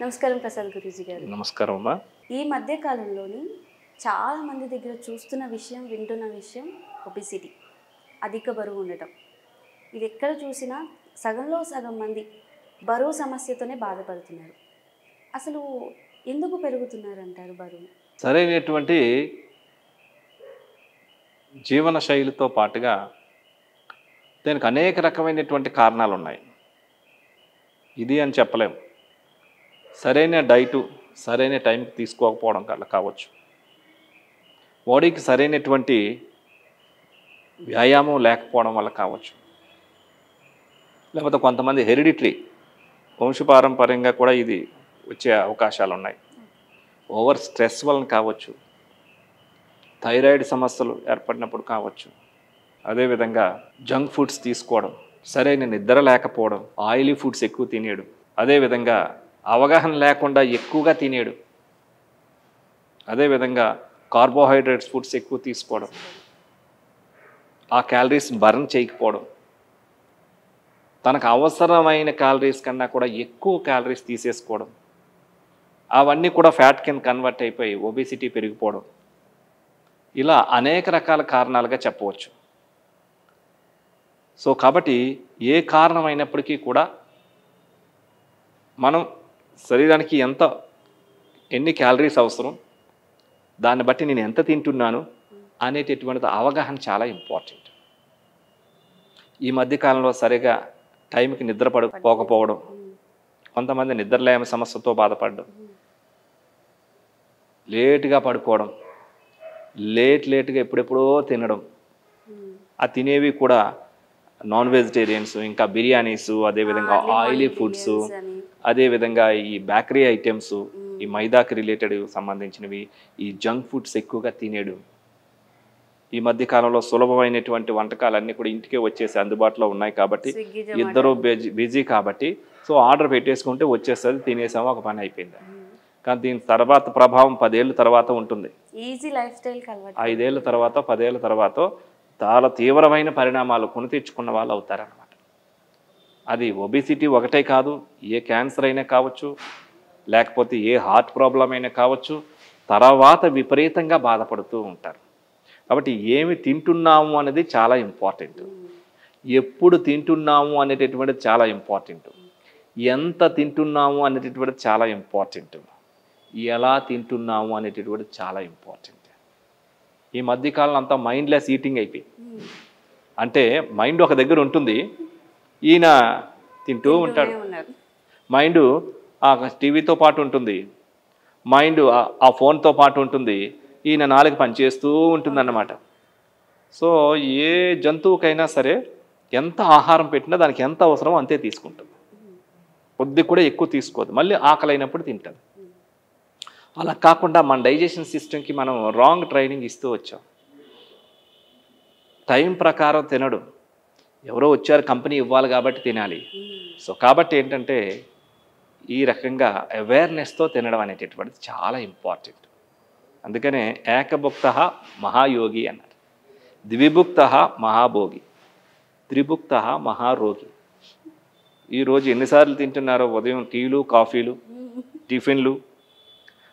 నమస్కారం ప్రసాద్ గురూజీ గారు. నమస్కారం అమ్మా. ఈ మధ్య కాలంలోని చాలా మంది దగ్గర చూస్తున్న విషయం, వింటున్న విషయం ఒబిసిటీ, అధిక బరువు ఉండటం. ఇది ఎక్కడ చూసినా సగంలో సగం మంది బరువు సమస్యతోనే బాధపడుతున్నారు. అసలు ఎందుకు పెరుగుతున్నారంటారు బరువు? సరైనటువంటి జీవన శైలితో పాటుగా దీనికి అనేక రకమైనటువంటి కారణాలు ఉన్నాయి. ఇది అని చెప్పలేము. సరైన డైటు సరైన టైంకి తీసుకోకపోవడం వల్ల కావచ్చు, బాడీకి సరైనటువంటి వ్యాయామం లేకపోవడం వల్ల కావచ్చు, లేకపోతే కొంతమంది హెరిడిటరీ వంశపారంపర్యంగా కూడా ఇది వచ్చే అవకాశాలు ఉన్నాయి. ఓవర్ స్ట్రెస్ వలన కావచ్చు, థైరాయిడ్ సమస్యలు ఏర్పడినప్పుడు కావచ్చు, అదేవిధంగా జంక్ ఫుడ్స్ తీసుకోవడం, సరైన నిద్ర లేకపోవడం, ఆయిలీ ఫుడ్స్ ఎక్కువ తినేయడం, అదేవిధంగా అవగాహన లేకుండా ఎక్కువగా తినేయడం, అదేవిధంగా కార్బోహైడ్రేట్స్ ఫుడ్స్ ఎక్కువ తీసుకోవడం, ఆ క్యాలరీస్ బర్న్ చేయకపోవడం, తనకు అవసరమైన క్యాలరీస్ కన్నా కూడా ఎక్కువ క్యాలరీస్ తీసేసుకోవడం, అవన్నీ కూడా ఫ్యాట్ కింద కన్వర్ట్ అయిపోయి ఒబేసిటీ పెరిగిపోవడం, ఇలా అనేక రకాల కారణాలుగా చెప్పవచ్చు. సో కాబట్టి ఏ కారణమైనప్పటికీ కూడా మనం శరీరానికి ఎన్ని క్యాలరీస్ అవసరం, దాన్ని బట్టి నేను ఎంత తింటున్నాను అనేటటువంటి అవగాహన చాలా ఇంపార్టెంట్. ఈ మధ్యకాలంలో సరిగా టైంకి నిద్ర పడుకోకపోవడం, కొంతమంది నిద్రలేమి సమస్యతో బాధపడడం, లేటుగా పడుకోవడం, లేట్గా ఎప్పుడెప్పుడో తినడం, ఆ తినేవి కూడా నాన్ వెజిటేరియన్స్, ఇంకా బిర్యానీస్, అదేవిధంగా ఆయిలీ ఫుడ్స్, అదేవిధంగా ఈ బేకరీ ఐటమ్స్, ఈ మైదాకి రిలేటెడ్ సంబంధించినవి, ఈ జంక్ ఫుడ్స్ ఎక్కువగా తినేయడం. ఈ మధ్యకాలంలో సులభమైనటువంటి వంటకాలన్నీ కూడా ఇంటికే వచ్చేసి అందుబాటులో ఉన్నాయి కాబట్టి ఇద్దరు బిజీ కాబట్టి సో ఆర్డర్ పెట్టేసుకుంటే వచ్చేస్తుంది, తినేసాము, ఒక పని అయిపోయింది. కానీ దీని తర్వాత ప్రభావం 10 ఏళ్ళ తర్వాత ఉంటుంది. ఈజీ లైఫ్ స్టైల్ 5 ఏళ్ళ తర్వాత 10 ఏళ్ళ తర్వాత చాలా తీవ్రమైన పరిణామాలు కొని తెచ్చుకున్న వాళ్ళు అవుతారన్నమాట. అది ఒబిసిటీ ఒకటే కాదు, ఏ క్యాన్సర్ అయినా కావచ్చు, లేకపోతే ఏ హార్ట్ ప్రాబ్లం అయినా కావచ్చు, తర్వాత విపరీతంగా బాధపడుతూ ఉంటారు. కాబట్టి ఏమి తింటున్నాము అనేది చాలా ఇంపార్టెంట్, ఎప్పుడు తింటున్నాము అనేటటువంటిది చాలా ఇంపార్టెంట్, ఎంత తింటున్నాము అనేటటువంటిది చాలా ఇంపార్టెంట్, ఎలా తింటున్నాము అనేటటువంటిది చాలా ఇంపార్టెంట్. ఈ మధ్యకాలం అంతా మైండ్లెస్ ఈటింగ్ అయిపోయింది. అంటే మైండ్ ఒక దగ్గర ఉంటుంది, ఈయన తింటూ ఉంటాడు, మైండ్ ఆ టీవీతో పాటు ఉంటుంది, మైండ్ ఆ ఫోన్తో పాటు ఉంటుంది, ఈయన నాలుగు పనిచేస్తూ ఉంటుందన్నమాట. సో ఏ జంతువుకైనా సరే ఎంత ఆహారం పెట్టినా దానికి ఎంత అవసరమో అంతే తీసుకుంటుంది, కొద్ది కూడా ఎక్కువ తీసుకోదు, మళ్ళీ ఆకలి అయినప్పుడు తింటుంది. అలా కాకుండా మన డైజెషన్ సిస్టమ్కి మనం రాంగ్ ట్రైనింగ్ ఇస్తూ వచ్చాం. టైం ప్రకారం తినడు, ఎవరో వచ్చారు కంపెనీ ఇవ్వాలి కాబట్టి తినాలి. సో కాబట్టి ఏంటంటే ఈ రకంగా అవేర్నెస్తో తినడం అనేటటువంటిది చాలా ఇంపార్టెంట్. అందుకనే ఏకభుక్త మహాయోగి అన్నారు, ద్విభుక్త మహాభోగి, త్రిభుక్త మహారోగి. ఈరోజు ఎన్నిసార్లు తింటున్నారో, ఉదయం టీలు, కాఫీలు, టిఫిన్లు,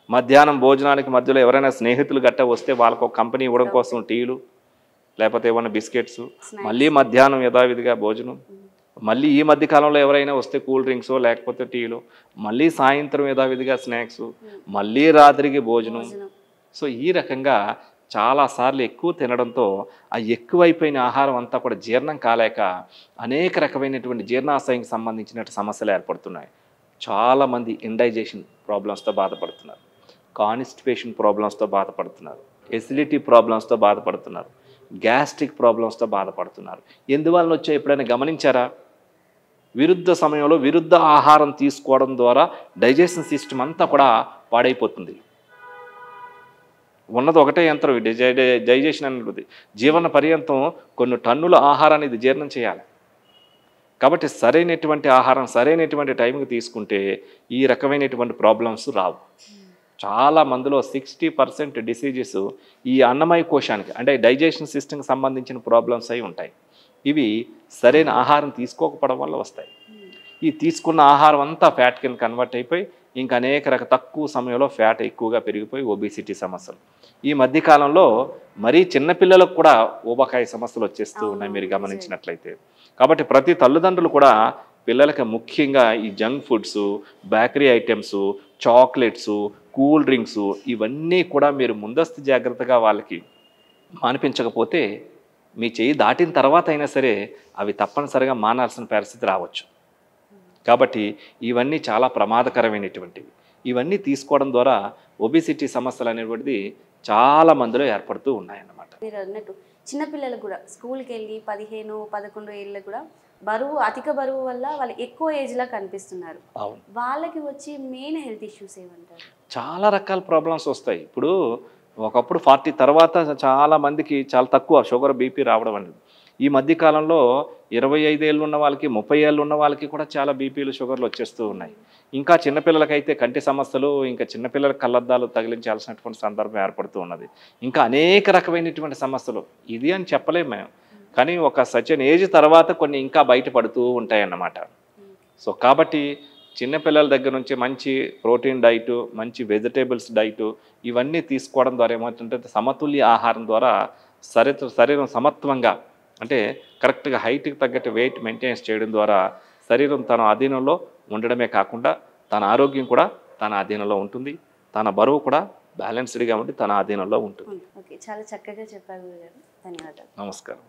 మధ్యాహ్నం భోజనానికి మధ్యలో ఎవరైనా స్నేహితులు గట్ట వస్తే వాళ్ళకు ఒక కంపెనీ ఇవ్వడం కోసం టీలు, లేకపోతే ఏమైనా బిస్కెట్స్, మళ్ళీ మధ్యాహ్నం యథావిధిగా భోజనం, మళ్ళీ ఈ మధ్యకాలంలో ఎవరైనా వస్తే కూల్ డ్రింక్స్ లేకపోతే టీలు, మళ్ళీ సాయంత్రం యథావిధిగా స్నాక్స్, మళ్ళీ రాత్రికి భోజనం. సో ఈ రకంగా చాలాసార్లు ఎక్కువ తినడంతో ఆ ఎక్కువైపోయిన ఆహారం అంతా కూడా జీర్ణం కాలేక అనేక రకమైనటువంటి జీర్ణాశయానికి సంబంధించిన సమస్యలు ఏర్పడుతున్నాయి. చాలామంది ఇండైజెషన్ ప్రాబ్లమ్స్తో బాధపడుతున్నారు, కాన్స్టిపేషన్ ప్రాబ్లమ్స్తో బాధపడుతున్నారు, ఎసిడిటీ ప్రాబ్లమ్స్తో బాధపడుతున్నారు, గ్యాస్ట్రిక్ ప్రాబ్లమ్స్తో బాధపడుతున్నారు. ఎందువలన వచ్చా ఎప్పుడైనా గమనించారా? విరుద్ధ సమయంలో విరుద్ధ ఆహారం తీసుకోవడం ద్వారా డైజెషన్ సిస్టమ్ అంతా కూడా పాడైపోతుంది. ఉన్నది ఒకటే యంత్రం డైజెషన్ అనేది, జీవన పర్యంతం కొన్ని టన్నుల ఆహారాన్ని ఇది జీర్ణం చేయాలి. కాబట్టి సరైనటువంటి ఆహారం సరైనటువంటి టైంకి తీసుకుంటే ఈ రకమైనటువంటి ప్రాబ్లమ్స్ రావు. చాలా మందిలో 60% డిసీజెస్ ఈ అన్నమయ కోశానికి అంటే డైజెషన్ సిస్టమ్కి సంబంధించిన ప్రాబ్లమ్స్ అయి ఉంటాయి. ఇవి సరైన ఆహారం తీసుకోకపోవడం వల్ల వస్తాయి. ఈ తీసుకున్న ఆహారం అంతా ఫ్యాట్ కింద కన్వర్ట్ అయిపోయి ఇంకా అనేక తక్కువ సమయంలో ఫ్యాట్ ఎక్కువగా పెరిగిపోయి ఒబిసిటీ సమస్యలు. ఈ మధ్యకాలంలో మరీ చిన్నపిల్లలకు కూడా ఊబకాయ సమస్యలు వచ్చేస్తూ ఉన్నాయి మీరు గమనించినట్లయితే. కాబట్టి ప్రతి తల్లిదండ్రులు కూడా పిల్లలకి ముఖ్యంగా ఈ junk foods, bakery items, chocolates, cool drinks ఇవన్నీ కూడా మీరు ముందస్తు జాగ్రత్తగా వాళ్ళకి మానిపించకపోతే మీ చెయ్యి దాటిన తర్వాత అయినా సరే అవి తప్పనిసరిగా మానాల్సిన పరిస్థితి రావచ్చు. కాబట్టి ఇవన్నీ చాలా ప్రమాదకరమైనటువంటివి. ఇవన్నీ తీసుకోవడం ద్వారా ఒబిసిటీ సమస్యలు అనేటువంటిది చాలా మందిలో ఏర్పడుతూ ఉన్నాయన్నమాట. మీరు అన్నట్టు చిన్నపిల్లలు కూడా స్కూల్కి వెళ్ళి 15, 11 ఏళ్ళు కూడా అధిక బరువు వల్ల వాళ్ళు ఎక్కువ ఏజ్లో కనిపిస్తున్నారు. అవును, వాళ్ళకి వచ్చి మెయిన్ హెల్త్ ఇష్యూస్ ఏమంటారు? చాలా రకాల ప్రాబ్లమ్స్ వస్తాయి. ఇప్పుడు ఒకప్పుడు 40 తర్వాత చాలా మందికి చాలా తక్కువ షుగర్, బీపీ రావడం అనేది. ఈ మధ్యకాలంలో 25 ఏళ్ళు ఉన్న వాళ్ళకి, 30 ఏళ్ళు ఉన్న వాళ్ళకి కూడా చాలా బీపీలు, షుగర్లు వచ్చేస్తూ ఉన్నాయి. ఇంకా చిన్నపిల్లలకైతే కంటి సమస్యలు, ఇంకా చిన్నపిల్లలకు కళ్ళద్దాలు తగిలించాల్సినటువంటి సందర్భం ఏర్పడుతూ ఉన్నది. ఇంకా అనేక రకమైనటువంటి సమస్యలు ఇది అని చెప్పలేము మేము. కానీ ఒక సర్టెన్ ఏజ్ తర్వాత కొన్ని ఇంకా బయటపడుతూ ఉంటాయన్నమాట. సో కాబట్టి చిన్నపిల్లల దగ్గర నుంచి మంచి ప్రోటీన్ డైటు, మంచి వెజిటేబుల్స్ డైటు ఇవన్నీ తీసుకోవడం ద్వారా ఏమవుతుంటే సమతుల్య ఆహారం ద్వారా శరీరం సమత్వంగా అంటే కరెక్ట్గా హైట్కి తగ్గట్టు వెయిట్ మెయింటైన్స్ చేయడం ద్వారా శరీరం తన అధీనంలో ఉండడమే కాకుండా తన ఆరోగ్యం కూడా తన అధీనంలో ఉంటుంది, తన బరువు కూడా బ్యాలెన్స్డ్గా ఉండి తన అధీనంలో ఉంటుంది. ఓకే, చాలా చక్కగా చెప్పారు గురుగారు. ధన్యవాదాలు. నమస్కారం.